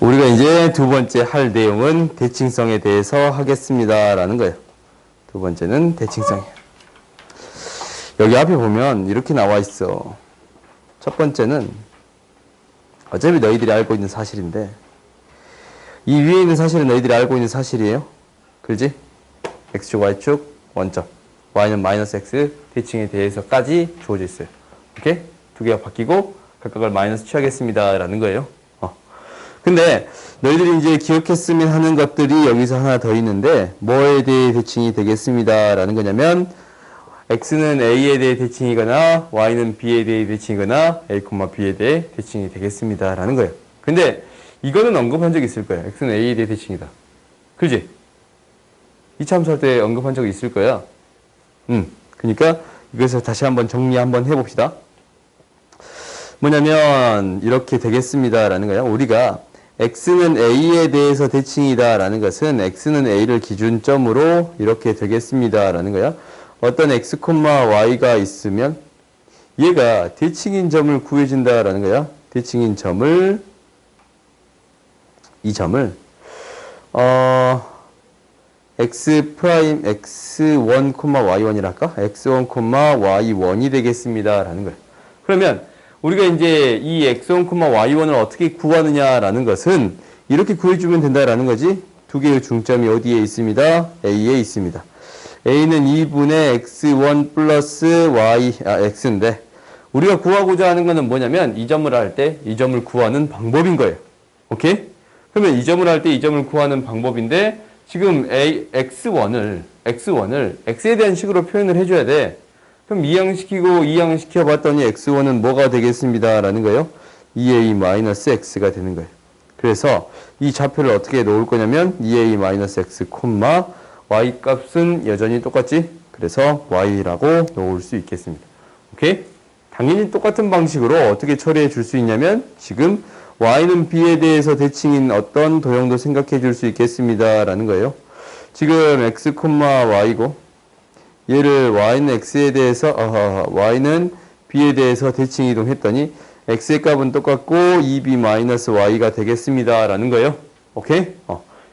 우리가 이제 두 번째 할 내용은 대칭성에 대해서 하겠습니다. 라는 거예요. 두 번째는 대칭성이에요. 여기 앞에 보면 이렇게 나와 있어. 첫 번째는 어차피 너희들이 알고 있는 사실인데, 이 위에 있는 사실은 너희들이 알고 있는 사실이에요. 그렇지? x축, y축, 원점. y는 마이너스 x, 대칭에 대해서까지 주어져 있어요. 오케이? 두 개가 바뀌고 각각을 마이너스 취하겠습니다. 라는 거예요. 근데 너희들이 이제 기억했으면 하는 것들이 여기서 하나 더 있는데, 뭐에 대해 대칭이 되겠습니다. 라는 거냐면, x는 a에 대해 대칭이거나 y는 b에 대해 대칭이거나 a, b에 대해 대칭이 되겠습니다. 라는 거예요. 근데 이거는 언급한 적이 있을 거예요. x는 a에 대해 대칭이다. 그지? 이차함수 때 언급한 적이 있을 거야. 그러니까 이것을 다시 한번 정리 한번 해봅시다. 뭐냐면 이렇게 되겠습니다. 라는 거야. 우리가 x는 a에 대해서 대칭이다. 라는 것은 x는 a를 기준점으로 이렇게 되겠습니다. 라는 거야. 어떤 x, y가 있으면 얘가 대칭인 점을 구해준다라는 거야. 대칭인 점을, 이 점을 x 프라임 x1, y1이랄까? x1, y1이 되겠습니다. 라는 거야. 그러면 우리가 이제 이 x1, y1을 어떻게 구하느냐라는 것은 이렇게 구해주면 된다라는 거지. 두 개의 중점이 어디에 있습니다? a에 있습니다. a는 2분의 x1 플러스 x인데, 우리가 구하고자 하는 것은 뭐냐면 이 점을 할 때 이 점을 구하는 방법인 거예요. 오케이? 그러면 이 점을 할 때 이 점을 구하는 방법인데, 지금 x1을 x에 대한 식으로 표현을 해줘야 돼. 그럼 이항시키고 이항시켜 봤더니 x1은 뭐가 되겠습니다. 라는 거예요. 2a-x가 되는 거예요. 그래서 이 좌표를 어떻게 놓을 거냐면 2a-x, y 값은 여전히 똑같지? 그래서 y라고 놓을 수 있겠습니다. 오케이? 당연히 똑같은 방식으로 어떻게 처리해 줄 수 있냐면, 지금 y는 b에 대해서 대칭인 어떤 도형도 생각해 줄 수 있겠습니다. 라는 거예요. 지금 x, y고, 얘를 y는 x에 대해서, y는 b에 대해서 대칭 이동했더니 x의 값은 똑같고 2b-y가 되겠습니다. 라는 거예요. 오케이?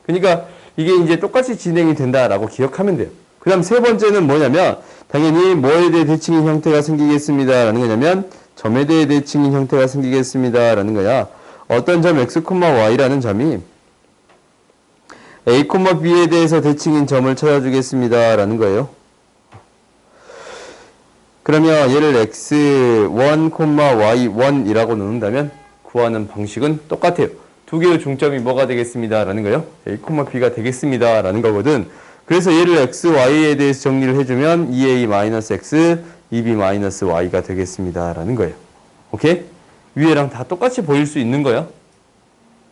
그러니까 이게 이제 똑같이 진행이 된다라고 기억하면 돼요. 그 다음 세 번째는 뭐냐면, 당연히 뭐에 대해 대칭인 형태가 생기겠습니다. 라는 거냐면, 점에 대해 대칭인 형태가 생기겠습니다. 라는 거야. 어떤 점 x, y라는 점이 a, b에 대해서 대칭인 점을 찾아주겠습니다. 라는 거예요. 그러면 얘를 x1, y1이라고 놓는다면 구하는 방식은 똑같아요. 두 개의 중점이 뭐가 되겠습니다. 라는 거예요. a, b가 되겠습니다. 라는 거거든. 그래서 얘를 x, y에 대해서 정리를 해주면 2a-x, 2b-y가 되겠습니다. 라는 거예요. 오케이? 위에랑 다 똑같이 보일 수 있는 거야.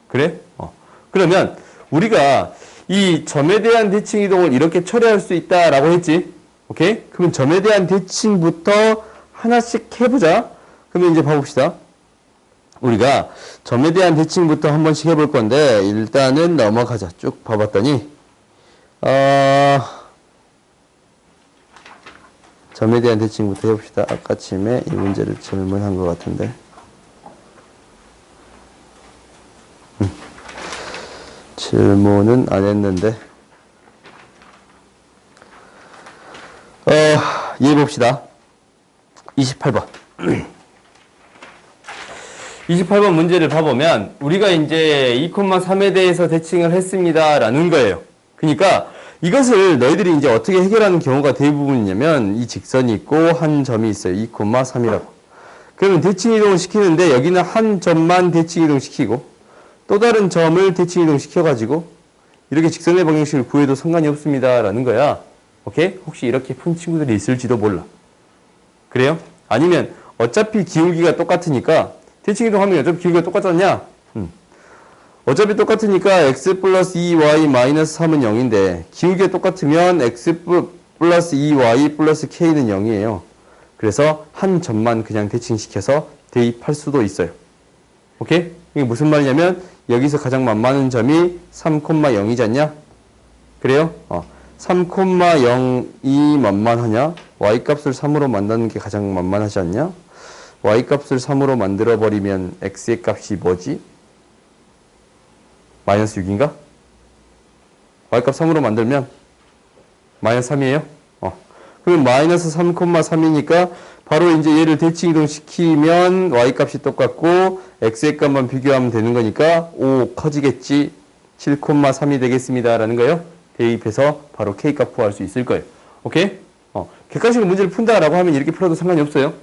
그래? 그러면 우리가 이 점에 대한 대칭 이동을 이렇게 처리할 수 있다라고 했지. 오케이? 그러면 점에 대한 대칭부터 하나씩 해보자. 그러면 이제 봐봅시다. 우리가 점에 대한 대칭부터 한 번씩 해볼 건데, 일단은 넘어가자. 쭉 봐봤더니, 점에 대한 대칭부터 해봅시다. 아까 아침에 이 문제를 질문한 것 같은데. 질문은 안 했는데. 얘 봅시다. 28번. 28번 문제를 봐보면 우리가 이제 2,3에 대해서 대칭을 했습니다. 라는 거예요. 그러니까 이것을 너희들이 이제 어떻게 해결하는 경우가 대부분이냐면, 이 직선이 있고 한 점이 있어요. 2,3이라고. 그러면 대칭 이동을 시키는데 여기는 한 점만 대칭 이동시키고 또 다른 점을 대칭 이동시켜가지고 이렇게 직선의 방정식을 구해도 상관이 없습니다. 라는 거야. 오케이? 혹시 이렇게 푼 친구들이 있을지도 몰라. 그래요? 아니면 어차피 기울기가 똑같으니까 대칭 이동하면 어차피 기울기가 똑같지 않냐? 어차피 똑같으니까 x 플러스 2y 마이너스 3은 0인데 기울기가 똑같으면 x 플러스 2y 플러스 k는 0이에요. 그래서 한 점만 그냥 대칭시켜서 대입할 수도 있어요. 오케이? 이게 무슨 말이냐면 여기서 가장 만만한 점이 3,0이지 않냐? 그래요? 3,0이 만만하냐? y값을 3으로 만드는 게 가장 만만하지 않냐? y값을 3으로 만들어버리면 x의 값이 뭐지? 마이너스 6인가? y값 3으로 만들면 마이너스 3이에요. 그럼 마이너스 3,3이니까 바로 이제 얘를 대칭 이동시키면 y값이 똑같고 x의 값만 비교하면 되는 거니까 5 커지겠지. 7,3이 되겠습니다. 라는 거예요. 대입해서 바로 k값 구할 수 있을 거예요. 오케이? 객관식으로 문제를 푼다라고 하면 이렇게 풀어도 상관이 없어요.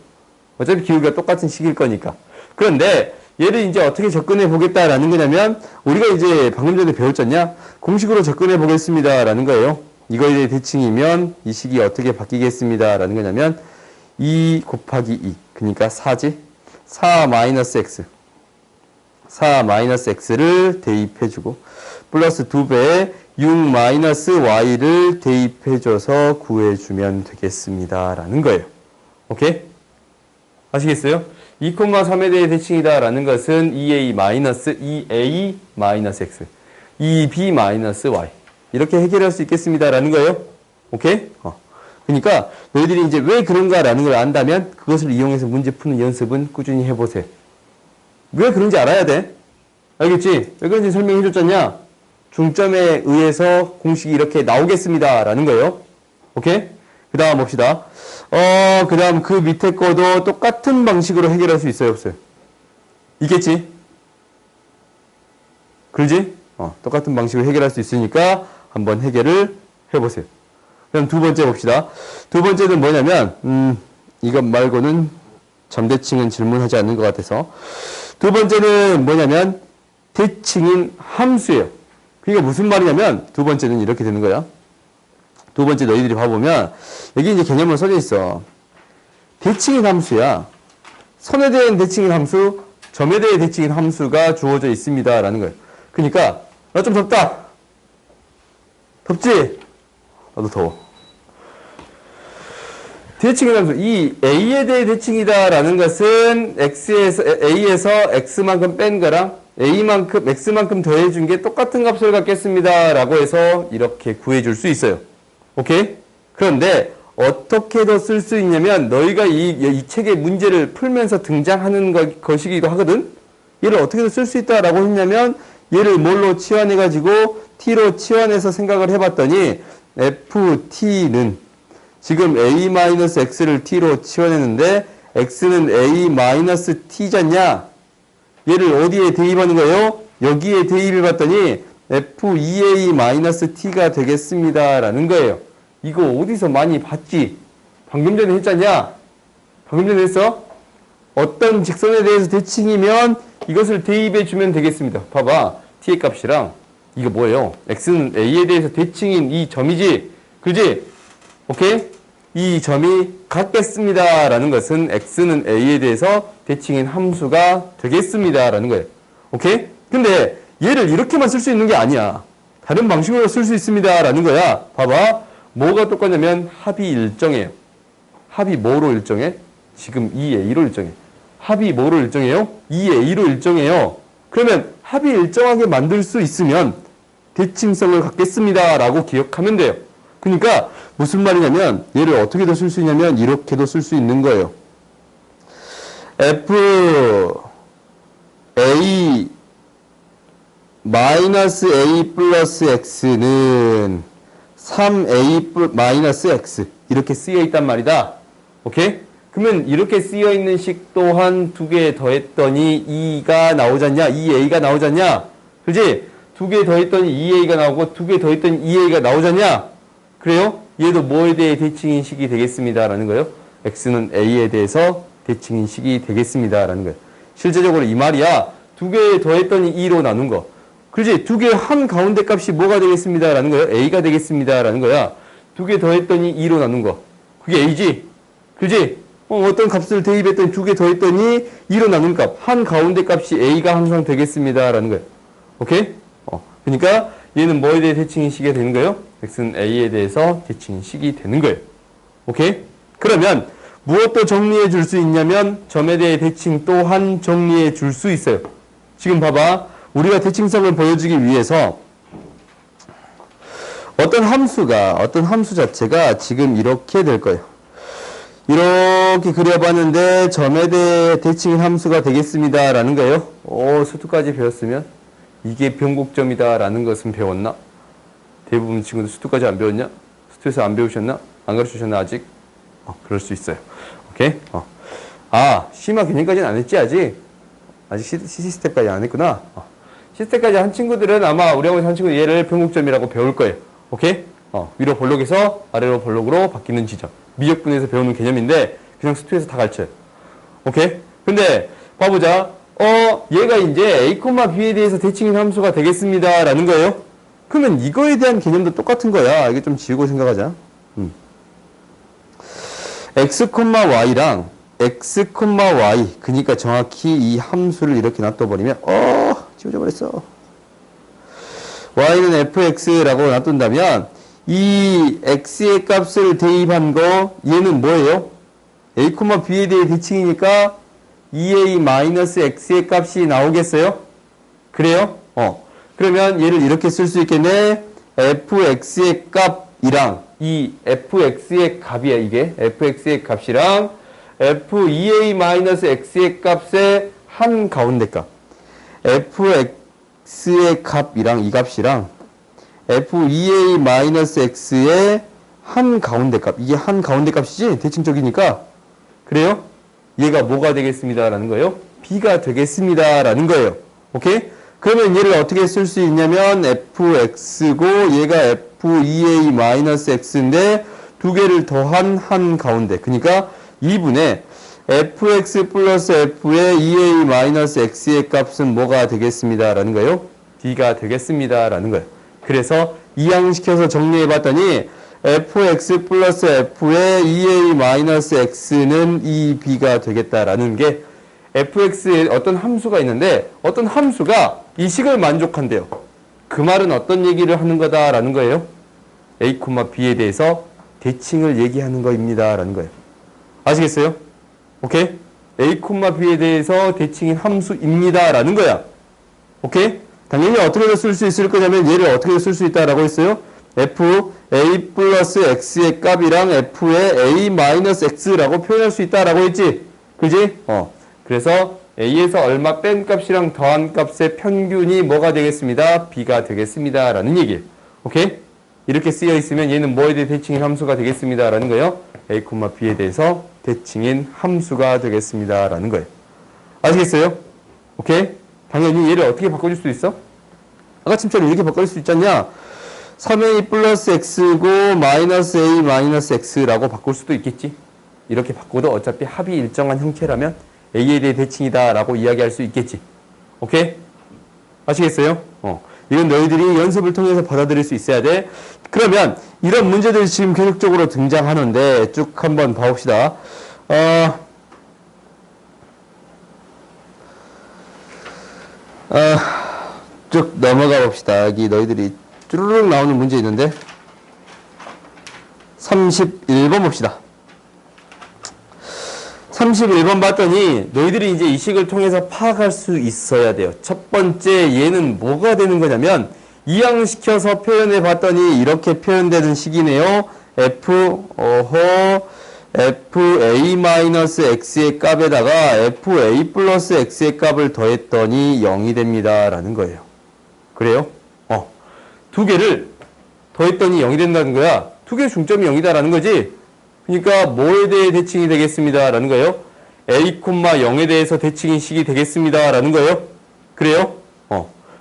어차피 기울기가 똑같은 식일 거니까. 그런데 얘를 이제 어떻게 접근해 보겠다라는 거냐면 우리가 이제 방금 전에 배웠잖냐? 공식으로 접근해 보겠습니다. 라는 거예요. 이거에 대해 대칭이면 이 식이 어떻게 바뀌겠습니다. 라는 거냐면 2 곱하기 2. 그러니까 4지? 4 마이너스 x. 4 마이너스 x를 대입해주고 플러스 2배의 6 마이너스 y를 대입해줘서 구해주면 되겠습니다. 라는 거예요. 오케이? 아시겠어요? 2,3에 대해 대칭이다 라는 것은 2a 마이너스 2a 마이너스 x 2b 마이너스 y 이렇게 해결할 수 있겠습니다 라는 거예요. 오케이? 그러니까 너희들이 이제 왜 그런가 라는 걸 안다면 그것을 이용해서 문제 푸는 연습은 꾸준히 해보세요. 왜 그런지 알아야 돼. 알겠지? 왜 그런지 설명해 줬잖냐? 중점에 의해서 공식이 이렇게 나오겠습니다 라는 거예요. 오케이? 그 다음 봅시다. 그 다음 그 밑에 거도 똑같은 방식으로 해결할 수 있어요, 없어요? 있겠지? 그러지? 똑같은 방식으로 해결할 수 있으니까 한번 해결을 해보세요. 그럼 두 번째 봅시다. 두 번째는 뭐냐면, 이것 말고는 점대칭은 질문하지 않는 것 같아서. 두 번째는 뭐냐면, 대칭인 함수예요. 그게 무슨 말이냐면, 두 번째는 이렇게 되는 거야. 두 번째 너희들이 봐보면 여기 이제 개념으로 써져 있어. 대칭인 함수야. 선에 대한 대칭인 함수, 점에 대한 대칭인 함수가 주어져 있습니다. 라는 거예요. 그러니까 나 좀 덥다. 덥지? 나도 더워. 대칭인 함수. 이 A에 대해 대칭이다 라는 것은 A에서 X만큼 뺀 거랑 A만큼, X만큼 더해준 게 똑같은 값을 갖겠습니다. 라고 해서 이렇게 구해줄 수 있어요. 오케이? 그런데 어떻게 더 쓸 수 있냐면 너희가 이 책의 문제를 풀면서 등장하는 것이기도 하거든. 얘를 어떻게 더 쓸 수 있다라고 했냐면 얘를 뭘로 치환해가지고 t로 치환해서 생각을 해봤더니 ft는 지금 a-x를 t로 치환했는데 x는 a-t잖냐? 얘를 어디에 대입하는 거예요? 여기에 대입해봤더니 f2a-t가 되겠습니다. 라는 거예요. 이거 어디서 많이 봤지? 방금 전에 했잖냐? 방금 전에 했어? 어떤 직선에 대해서 대칭이면 이것을 대입해주면 되겠습니다. 봐봐. t의 값이랑 이거 뭐예요? x는 a에 대해서 대칭인 이 점이지? 그지? 오케이? 이 점이 같겠습니다. 라는 것은 x는 a에 대해서 대칭인 함수가 되겠습니다. 라는 거예요. 오케이? 근데 얘를 이렇게만 쓸 수 있는 게 아니야. 다른 방식으로 쓸 수 있습니다. 라는 거야. 봐봐. 뭐가 똑같냐면 합이 일정해요. 합이 뭐로 일정해? 지금 2a로 일정해. 합이 뭐로 일정해요? 2a로 일정해요. 그러면 합이 일정하게 만들 수 있으면 대칭성을 갖겠습니다. 라고 기억하면 돼요. 그러니까 무슨 말이냐면 얘를 어떻게도 쓸 수 있냐면 이렇게도 쓸 수 있는 거예요. f a 마이너스 a 플러스 x는 3a 마이너스 x 이렇게 쓰여 있단 말이다. 오케이? 그러면 이렇게 쓰여 있는 식 또한 두 개 더했더니 2가 나오잖냐? 2a가 나오잖냐? 그지? 두 개 더했더니 2a가 나오고 두 개 더했더니 2a가 나오잖냐? 그래요? 얘도 뭐에 대해 대칭인 식이 되겠습니다. 라는 거예요. x는 a에 대해서 대칭인 식이 되겠습니다. 라는 거예요. 실제적으로 이 말이야. 두 개 더했더니 2로 나눈 거. 그렇지? 두 개 한 가운데 값이 뭐가 되겠습니다. 라는 거예요. a가 되겠습니다. 라는 거야. 두 개 더했더니 2로 나눈 거. 그게 a지? 그렇지? 어떤 값을 대입했더니 두 개 더했더니 2로 나눈 값. 한 가운데 값이 a가 항상 되겠습니다. 라는 거예요. 오케이? 그러니까 얘는 뭐에 대해 대칭인 식이 되는 거예요? x는 a에 대해서 대칭인 식이 되는 거예요. 오케이? 그러면 무엇도 정리해 줄 수 있냐면 점에 대해 대칭 또한 정리해 줄 수 있어요. 지금 봐봐. 우리가 대칭성을 보여주기 위해서 어떤 함수 자체가 지금 이렇게 될 거예요. 이렇게 그려봤는데 점에 대해 대칭인 함수가 되겠습니다. 라는 거예요. 수투까지 배웠으면 이게 변곡점이다라는 것은 배웠나? 대부분 친구들 수투까지 안 배웠냐? 수투에서 안 배우셨나? 안 가르치셨나 아직? 그럴 수 있어요. 오케이? 심화 개념까지는 안 했지 아직? 아직 시스템까지 안 했구나. 시스템까지 한 친구들은 아마 우리하고 한 친구들 얘를 변곡점이라고 배울 거예요. 오케이? 위로 볼록에서 아래로 볼록으로 바뀌는 지점. 미적분에서 배우는 개념인데 그냥 수투에서 다 가르쳐요. 오케이? 근데 봐보자. 얘가 이제 a, b에 대해서 대칭인 함수가 되겠습니다. 라는 거예요. 그러면 이거에 대한 개념도 똑같은 거야. 이게 좀 지우고 생각하자. x, y랑 x, y. 그러니까 정확히 이 함수를 이렇게 놔둬버리면 지워져 버렸어. y는 fx라고 놔둔다면 이 x의 값을 대입한 거 얘는 뭐예요? a, b에 대해 대칭이니까 2a-x의 값이 나오겠어요? 그래요? 그러면 얘를 이렇게 쓸 수 있겠네. fx의 값이랑 이 fx의 값이야 이게. fx의 값이랑 f2a-x의 값의 한 가운데 값. fx의 값이랑 이 값이랑 f2a-x의 한 가운데 값. 이게 한 가운데 값이지? 대칭적이니까. 그래요? 얘가 뭐가 되겠습니다. 라는 거예요? b가 되겠습니다. 라는 거예요. 오케이? 그러면 얘를 어떻게 쓸 수 있냐면 fx고 얘가 f2a-x인데 두 개를 더한 한 가운데. 그러니까 2분의 fx 플러스 f의 2a-x의 값은 뭐가 되겠습니다. 라는 거예요? b가 되겠습니다. 라는 거예요. 그래서 이항시켜서 정리해 봤더니 fx 플러스 f의 2a-x는 2b가 되겠다라는 게 fx에 어떤 함수가 있는데 어떤 함수가 이 식을 만족한대요. 그 말은 어떤 얘기를 하는 거다라는 거예요? a, b에 대해서 대칭을 얘기하는 거입니다. 라는 거예요. 아시겠어요? 오케이? a, b에 대해서 대칭인 함수입니다. 라는 거야. 오케이? 당연히 어떻게 쓸 수 있을 거냐면 얘를 어떻게 쓸 수 있다라고 했어요? f a 플러스 x의 값이랑 f의 a 마이너스 x라고 표현할 수 있다라고 했지? 그지? 그래서 a에서 얼마 뺀 값이랑 더한 값의 평균이 뭐가 되겠습니다? b가 되겠습니다. 라는 얘기예요. 오케이? 이렇게 쓰여 있으면 얘는 뭐에 대해 대칭인 함수가 되겠습니다. 라는 거예요. a, b에 대해서 대칭인 함수가 되겠습니다. 라는 거예요. 아시겠어요? 오케이? 당연히 얘를 어떻게 바꿔줄 수 있어? 아까처럼 이렇게 바꿔줄 수 있지 않냐? 3a 플러스 x고 마이너스 a 마이너스 x라고 바꿀 수도 있겠지. 이렇게 바꿔도 어차피 합이 일정한 형태라면 a에 대해 대칭이다 라고 이야기할 수 있겠지. 오케이? 아시겠어요? 이건 너희들이 연습을 통해서 받아들일 수 있어야 돼. 그러면 이런 문제들이 지금 계속적으로 등장하는데 쭉 한번 봐봅시다. 쭉 넘어가 봅시다. 여기 너희들이 쭈르륵 나오는 문제 있는데 31번 봅시다. 31번 봤더니 너희들이 이제 이 식을 통해서 파악할 수 있어야 돼요. 첫 번째 얘는 뭐가 되는 거냐면 이항시켜서 표현해 봤더니 이렇게 표현되는 식이네요. fa-x의 값에다가 fa 플러스 x의 값을 더했더니 0이 됩니다. 라는 거예요. 그래요? 두 개를 더했더니 0이 된다는 거야. 두 개의 중점이 0이다 라는 거지. 그러니까 뭐에 대해 대칭이 되겠습니다. 라는 거예요. a, 0에 대해서 대칭인 식이 되겠습니다. 라는 거예요. 그래요?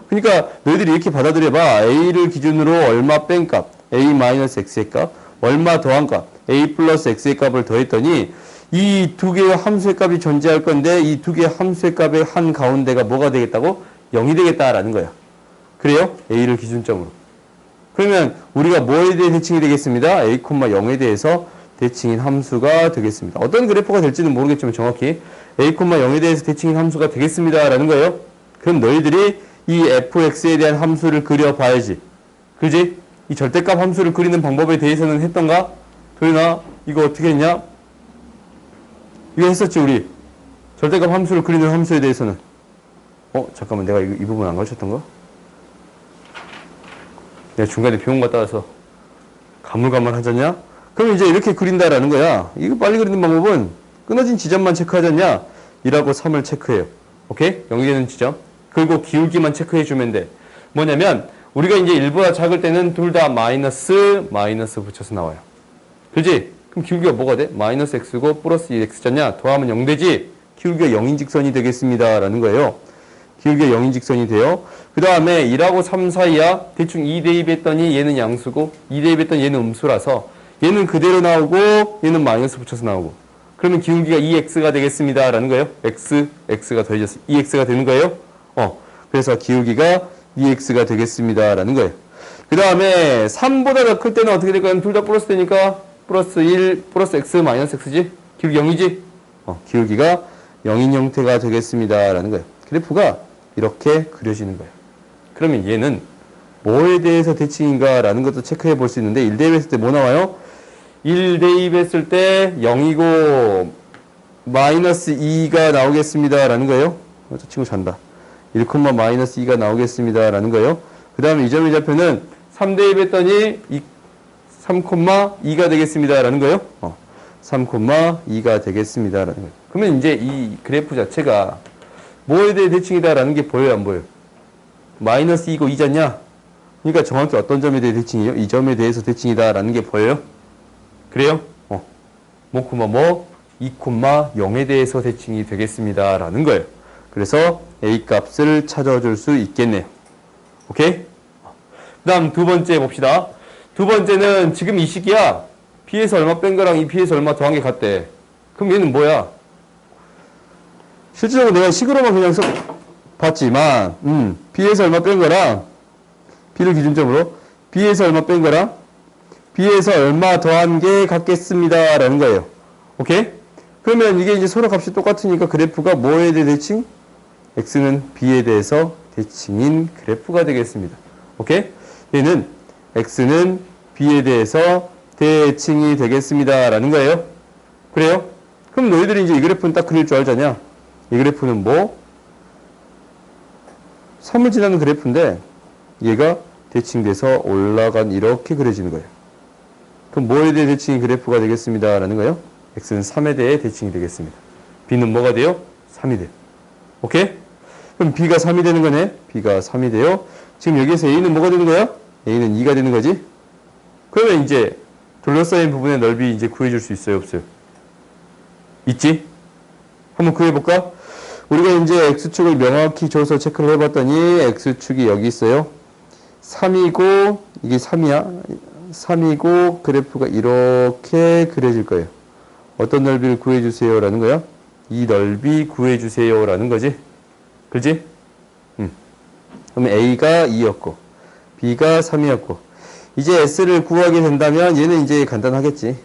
그러니까 너희들이 이렇게 받아들여봐. a를 기준으로 얼마 뺀 값, a-x의 값, 얼마 더한 값, a 플러스 x의 값을 더했더니 이 두 개의 함수의 값이 존재할 건데 이 두 개의 함수의 값의 한 가운데가 뭐가 되겠다고? 0이 되겠다라는 거야. 그래요? a를 기준점으로. 그러면 우리가 뭐에 대해 대칭이 되겠습니다. a, 0에 대해서 대칭인 함수가 되겠습니다. 어떤 그래프가 될지는 모르겠지만 정확히 a, 0에 대해서 대칭인 함수가 되겠습니다. 라는 거예요. 그럼 너희들이 이 fx에 대한 함수를 그려봐야지. 그지? 이 절대값 함수를 그리는 방법에 대해서는 했던가? 도윤아, 이거 어떻게 했냐? 이거 했었지, 우리. 절대값 함수를 그리는 함수에 대해서는. 잠깐만, 내가 이 부분 안 가르쳤던가? 내가 중간에 비용 갔다 와서 가물가물하잖냐? 그럼 이제 이렇게 그린다라는 거야. 이거 빨리 그리는 방법은 끊어진 지점만 체크하잖냐? 1하고 3을 체크해요. 오케이? 0이 되는 지점. 그리고 기울기만 체크해주면 돼. 뭐냐면 우리가 이제 1보다 작을 때는 둘 다 마이너스 붙여서 나와요. 그지? 그럼 기울기가 뭐가 돼? 마이너스 x고 플러스 2x잖냐? 더하면 0 되지? 기울기가 0인 직선이 되겠습니다. 라는 거예요. 기울기가 0인 직선이 돼요. 그 다음에 1하고 3 사이야. 대충 2 대입했더니 얘는 양수고 2 대입했더니 얘는 음수라서 얘는 그대로 나오고 얘는 마이너스 붙여서 나오고 그러면 기울기가 2x가 되겠습니다. 라는 거예요. x가 더해졌어. 2x가 되는 거예요. 그래서 기울기가 2x가 되겠습니다. 라는 거예요. 그 다음에 3보다 더 클 때는 어떻게 될까요? 둘 다 플러스 되니까 플러스 1, 플러스 x, 마이너스 x지? 기울기 0이지? 기울기가 0인 형태가 되겠습니다. 라는 거예요. 그래프가 이렇게 그려지는 거예요. 그러면 얘는 뭐에 대해서 대칭인가? 라는 것도 체크해 볼 수 있는데 1대입했을 때 뭐 나와요? 1대입했을 때 0이고 마이너스 2가 나오겠습니다. 라는 거예요. 저 친구 잔다. 1, 마이너스 2가 나오겠습니다. 라는 거예요. 그 다음에 이 점의 좌표는 3대입했더니 3,2가 되겠습니다. 라는 거예요. 3,2가 되겠습니다. 라는 거예요. 그러면 이제 이 그래프 자체가 뭐에 대해 대칭이다 라는 게 보여요? 안 보여요? 마이너스 2고 2잖냐? 그러니까 정확히 어떤 점에 대해 대칭이에요? 이 점에 대해서 대칭이다 라는 게 보여요? 그래요? 2,0에 대해서 대칭이 되겠습니다. 라는 거예요. 그래서 A 값을 찾아줄 수 있겠네요. 오케이? 그 다음 두 번째 봅시다. 두 번째는 지금 이 식이야. B에서 얼마 뺀 거랑 이 B에서 얼마 더한 게 같대. 그럼 얘는 뭐야? 실질적으로 내가 식으로만 그냥 봤지만, B에서 얼마 뺀 거랑, B를 기준점으로, B에서 얼마 뺀 거랑, B에서 얼마 더한 게 같겠습니다. 라는 거예요. 오케이? 그러면 이게 이제 서로 값이 똑같으니까 그래프가 뭐에 대해 대칭? X는 B에 대해서 대칭인 그래프가 되겠습니다. 오케이? 얘는 X는 B에 대해서 대칭이 되겠습니다. 라는 거예요. 그래요? 그럼 너희들이 이제 이 그래프는 딱 그릴 줄 알잖냐? 이 그래프는 뭐? 3을 지나는 그래프인데 얘가 대칭돼서 올라간 이렇게 그려지는 거예요. 그럼 뭐에 대해 대칭이 그래프가 되겠습니다. 라는 거예요. X는 3에 대해 대칭이 되겠습니다. B는 뭐가 돼요? 3이 돼요. 오케이? 그럼 B가 3이 되는 거네. B가 3이 돼요. 지금 여기에서 A는 뭐가 되는 거야? A는 2가 되는 거지? 그러면 이제 둘러싸인 부분의 넓이 이제 구해줄 수 있어요? 없어요? 있지? 한번 구해볼까? 우리가 이제 X축을 명확히 줘서 체크를 해봤더니 X축이 여기 있어요. 3이고 이게 3이야. 3이고 그래프가 이렇게 그려질 거예요. 어떤 넓이를 구해주세요 라는 거야? 이 넓이 구해주세요 라는 거지. 그지? 그러면 A가 2였고 B가 3이었고 이제 S를 구하게 된다면 얘는 이제 간단하겠지.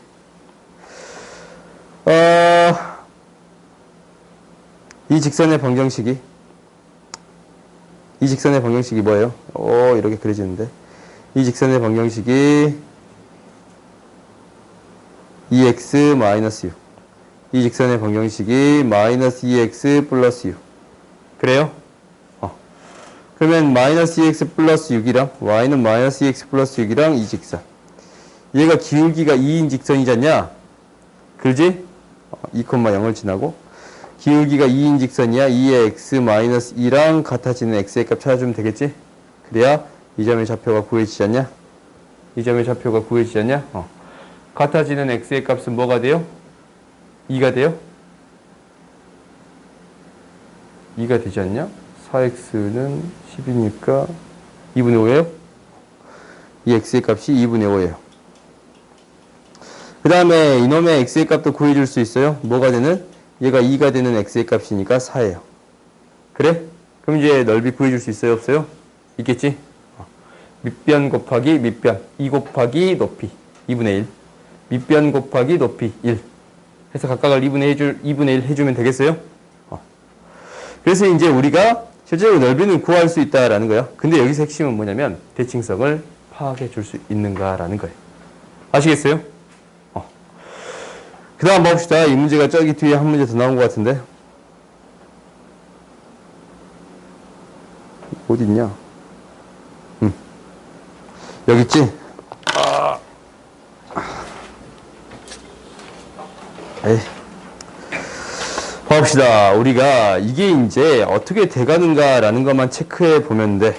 이 직선의 방정식이 뭐예요? 이렇게 그려지는데 이 직선의 방정식이 2x-6 이 직선의 방정식이 마이너스 2x 플러스 6 그래요? 그러면 마이너스 2x 플러스 6이랑 y는 마이너스 2x 플러스 6이랑 이 직선 얘가 기울기가 2인 직선이잖냐? 그지? 2,0을 지나고 기울기가 2인 직선이야. 2의 x 마이너스 2랑 같아지는 x의 값 찾아주면 되겠지? 그래야 이 점의 좌표가 구해지지 않냐? 이 점의 좌표가 구해지지 않냐? 같아지는 x의 값은 뭐가 돼요? 2가 돼요? 2가 되지 않냐? 4x는 10이니까 2분의 5예요? 이 x의 값이 2분의 5예요. 그 다음에 이놈의 x의 값도 구해줄 수 있어요. 뭐가 되는? 얘가 2가 되는 x의 값이니까 4예요. 그래? 그럼 이제 넓이 구해줄 수 있어요? 없어요? 있겠지? 밑변 곱하기 밑변 2 곱하기 높이 2분의 1 밑변 곱하기 높이 1 해서 각각을 2분의 1 해주면 되겠어요? 그래서 이제 우리가 실제로 넓이는 구할 수 있다라는 거예요. 근데 여기서 핵심은 뭐냐면 대칭성을 파악해 줄 수 있는가라는 거예요. 아시겠어요? 그 다음 봅시다. 이 문제가 저기 뒤에 한 문제 더 나온 것 같은데. 어디 있냐? 여기 있지? 에이. 봅시다. 우리가 이게 이제 어떻게 돼가는가라는 것만 체크해 보면 돼.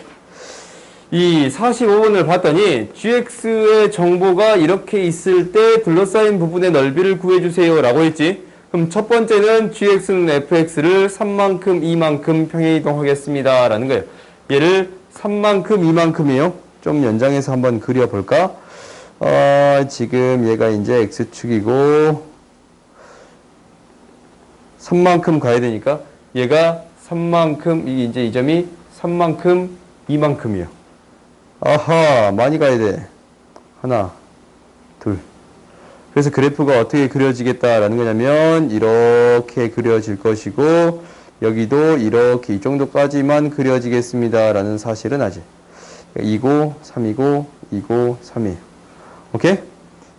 이 45번을 봤더니 gx의 정보가 이렇게 있을 때 둘러싸인 부분의 넓이를 구해주세요 라고 했지. 그럼 첫 번째는 gx는 fx를 3만큼 2만큼 평행이동하겠습니다 라는 거예요. 얘를 3만큼 2만큼이에요. 좀 연장해서 한번 그려볼까? 지금 얘가 이제 x축이고 3만큼 가야 되니까 얘가 3만큼, 이제 이 점이 3만큼 2만큼이에요. 아하, 많이 가야 돼. 하나, 둘. 그래서 그래프가 어떻게 그려지겠다라는 거냐면 이렇게 그려질 것이고 여기도 이렇게 이 정도까지만 그려지겠습니다라는 사실은 아직 2고 3이고 2고 3이에요. 오케이?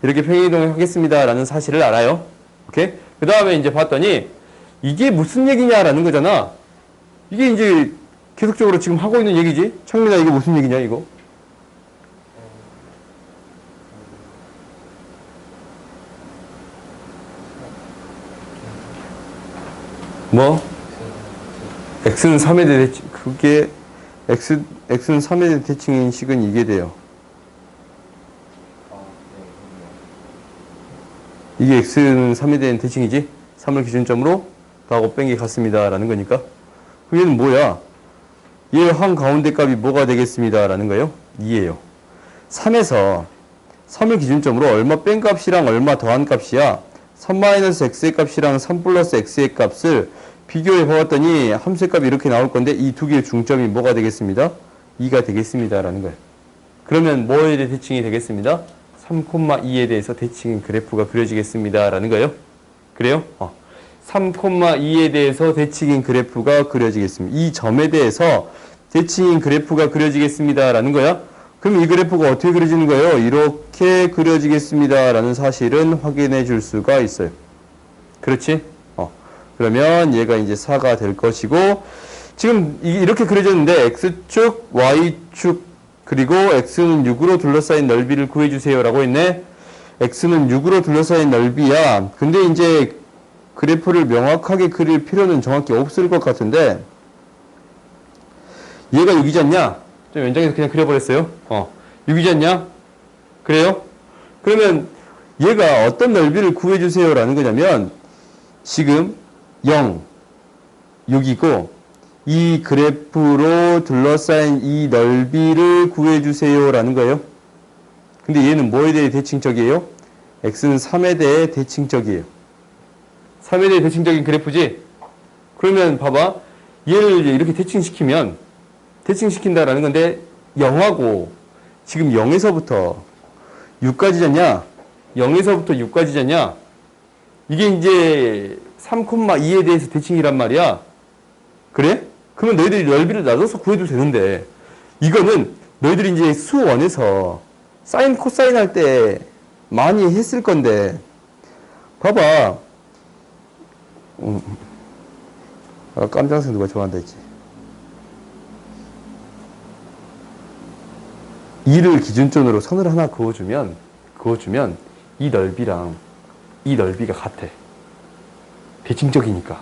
이렇게 평행이동을 하겠습니다라는 사실을 알아요. 오케이? 그 다음에 이제 봤더니 이게 무슨 얘기냐라는 거잖아. 이게 이제 계속적으로 지금 하고 있는 얘기지. 창민아, 이게 무슨 얘기냐 이거? 뭐? x는 3에 대해 대칭, 그게 x는 3에 대해 대칭인 식은 이게 돼요. 이게 x는 3에 대한 대칭이지? 3을 기준점으로 더하고 뺀 게 같습니다 라는 거니까. 그럼 얘는 뭐야? 얘 한가운데 값이 뭐가 되겠습니다 라는 거예요? 2예요. 3에서 3을 기준점으로 얼마 뺀 값이랑 얼마 더한 값이야. 3-x의 값이랑 3 플러스 x의 값을 비교해 보았더니 함수의 값이 이렇게 나올 건데 이 두 개의 중점이 뭐가 되겠습니다? 2가 되겠습니다 라는 거예요. 그러면 뭐에 대해 대칭이 되겠습니다? 3,2에 대해서 대칭인 그래프가 그려지겠습니다 라는 거예요. 그래요? 3,2에 대해서 대칭인 그래프가 그려지겠습니다. 이 점에 대해서 대칭인 그래프가 그려지겠습니다 라는 거야. 그럼 이 그래프가 어떻게 그려지는 거예요? 이렇게 그려지겠습니다 라는 사실은 확인해 줄 수가 있어요. 그렇지? 그러면 얘가 이제 4가 될 것이고 지금 이렇게 그려졌는데 x축, y축 그리고 x는 6으로 둘러싸인 넓이를 구해주세요 라고 했네. x는 6으로 둘러싸인 넓이야. 근데 이제 그래프를 명확하게 그릴 필요는 정확히 없을 것 같은데 얘가 6이지 않냐? 좀 연장해서 그냥 그려버렸어요. 6이지 않냐? 그래요? 그러면 얘가 어떤 넓이를 구해주세요 라는 거냐면 지금 0, 6이고 이 그래프로 둘러싸인 이 넓이를 구해주세요 라는 거예요. 근데 얘는 뭐에 대해 대칭적이에요? x는 3에 대해 대칭적이에요. 3에 대해 대칭적인 그래프지? 그러면 봐봐. 얘를 이렇게 대칭시킨다라는 건데 0하고 지금 0에서부터 6까지잖냐? 0에서부터 6까지잖냐? 이게 이제 3,2에 대해서 대칭이란 말이야. 그래? 그러면 너희들이 넓이를 놔둬서 구해도 되는데 이거는 너희들이 이제 수원에서 사인 코사인 할 때 많이 했을 건데 봐봐. 깜장색 누가 좋아한다 했지? 2를 기준점으로 선을 하나 그어주면 이 넓이랑 이 넓이가 같아. 대칭적이니까.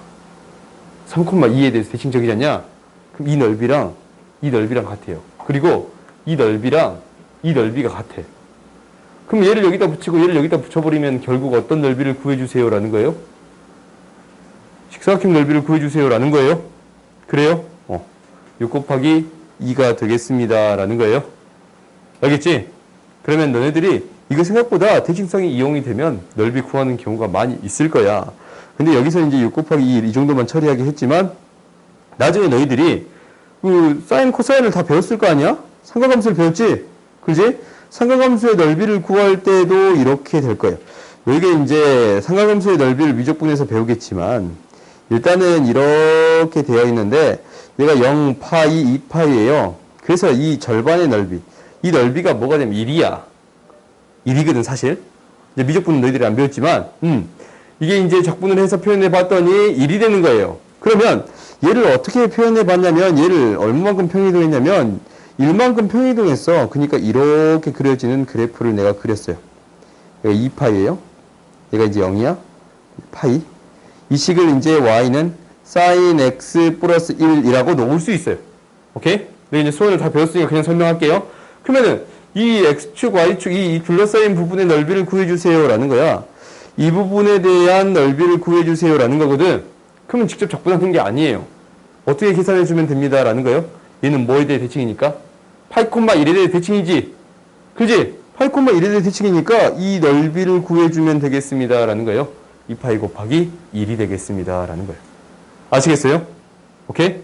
3,2에 대해서 대칭적이지 않냐? 그럼 이 넓이랑 같아요. 그리고 이 넓이랑 이 넓이가 같아. 그럼 얘를 여기다 붙이고 얘를 여기다 붙여버리면 결국 어떤 넓이를 구해주세요 라는 거예요? 직사각형 넓이를 구해주세요 라는 거예요? 그래요? 6 곱하기 2가 되겠습니다 라는 거예요. 알겠지? 그러면 너네들이 이거 생각보다 대칭성이 이용이 되면 넓이 구하는 경우가 많이 있을 거야. 근데 여기서 이제 6 곱하기 2 이 정도만 처리하기 했지만 나중에 너희들이 그 사인 코사인을 다 배웠을 거 아니야? 삼각함수를 배웠지? 그지? 삼각함수의 넓이를 구할 때도 이렇게 될 거예요. 이게 이제 삼각함수의 넓이를 미적분해서 배우겠지만 일단은 이렇게 되어 있는데 얘가 0파이, 2파이예요. 그래서 이 절반의 넓이, 이 넓이가 뭐가 되면 1이야. 1이거든 사실. 이제 미적분은 너희들이 안 배웠지만 이게 이제 적분을 해서 표현해 봤더니 1이 되는 거예요. 그러면 얘를 어떻게 표현해 봤냐면 얘를 얼마만큼 평이동했냐면 1만큼 평이동했어. 그러니까 이렇게 그려지는 그래프를 내가 그렸어요. 얘가 2파이예요. 얘가 이제 0이야. 파이. 이 식을 이제 y는 sin x 플러스 1이라고 놓을 수 있어요. 오케이? 네, 이제 수원을 다 배웠으니까 그냥 설명할게요. 그러면은 이 x축, y축, 이 둘러싸인 부분의 넓이를 구해주세요 라는 거야. 이 부분에 대한 넓이를 구해주세요 라는 거거든. 그러면 직접 적분하는 게 아니에요. 어떻게 계산해주면 됩니다 라는 거예요. 얘는 뭐에 대해 대칭이니까? 8,1에 대해 대칭이지. 그지? 8,1에 대해 대칭이니까 이 넓이를 구해주면 되겠습니다 라는 거예요. 2파이 곱하기 1이 되겠습니다 라는 거예요. 아시겠어요? 오케이?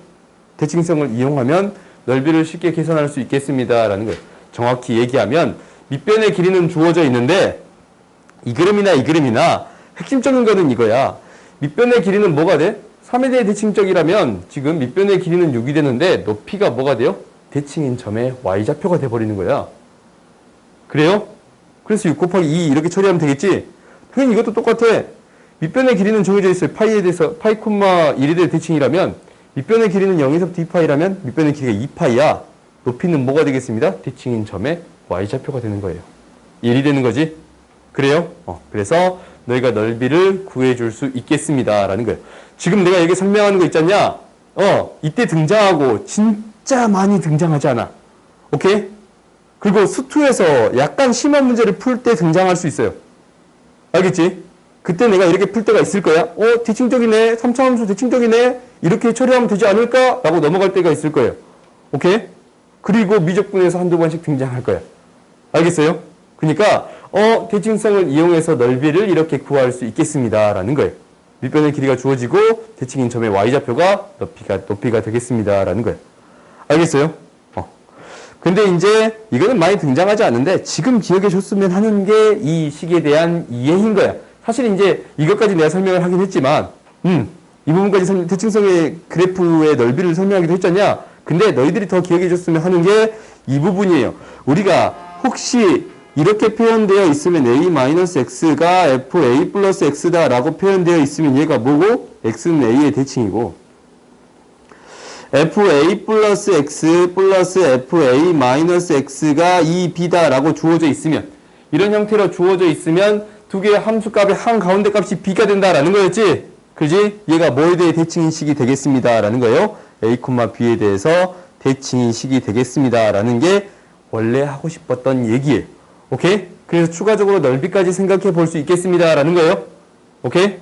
대칭성을 이용하면 넓이를 쉽게 계산할 수 있겠습니다 라는 거예요. 정확히 얘기하면 밑변의 길이는 주어져 있는데 이 그림이나 핵심적인 거는 이거야. 밑변의 길이는 뭐가 돼? 3에 대해 대칭적이라면 지금 밑변의 길이는 6이 되는데 높이가 뭐가 돼요? 대칭인 점의 y좌표가 돼버리는 거야. 그래요? 그래서 6 곱하기 2 이렇게 처리하면 되겠지? 당연히 이것도 똑같아. 밑변의 길이는 정해져 있어요. 파이에 대해서 파이, 1에 대해 대칭이라면 밑변의 길이는 0에서부터 2파이라면 밑변의 길이가 2파이야. 높이는 뭐가 되겠습니다? 대칭인 점의 y좌표가 되는 거예요. 1이 되는 거지? 그래요? 그래서 너희가 넓이를 구해줄 수 있겠습니다 라는 거예요. 지금 내가 여기 설명하는 거 있잖냐? 이때 등장하고 진짜 많이 등장하지 않아. 오케이? 그리고 수투에서 약간 심한 문제를 풀 때 등장할 수 있어요. 알겠지? 그때 내가 이렇게 풀 때가 있을 거야. 대칭적이네. 3차 함수 대칭적이네. 이렇게 처리하면 되지 않을까? 라고 넘어갈 때가 있을 거예요. 오케이? 그리고 미적분에서 한두 번씩 등장할 거야. 알겠어요? 그러니까 대칭성을 이용해서 넓이를 이렇게 구할 수 있겠습니다 라는 거예요. 밑변의 길이가 주어지고 대칭인 점의 y좌표가 높이가 되겠습니다 라는 거예요. 알겠어요? 근데 이제 이거는 많이 등장하지 않는데 지금 기억해 줬으면 하는 게 이 식에 대한 이해인 거야. 사실 이제 이것까지 내가 설명을 하긴 했지만 이 부분까지 대칭성의 그래프의 넓이를 설명하기도 했잖냐. 근데 너희들이 더 기억해 줬으면 하는 게 이 부분이에요. 우리가 혹시 이렇게 표현되어 있으면 a-x가 fa 플러스 x다 라고 표현되어 있으면 얘가 뭐고? x는 a의 대칭이고 fa 플러스 x 플러스 fa 마이너스 x가 2b다 라고 주어져 있으면 이런 형태로 주어져 있으면 두 개의 함수값의 한가운데 값이 b가 된다라는 거였지? 그지? 얘가 뭐에 대해 대칭인식이 되겠습니다 라는 거예요. a, b에 대해서 대칭인식이 되겠습니다 라는 게 원래 하고 싶었던 얘기예요. 오케이? 그래서 추가적으로 넓이까지 생각해 볼 수 있겠습니다 라는 거예요. 오케이?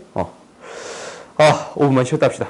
5분만 쉬었다 합시다.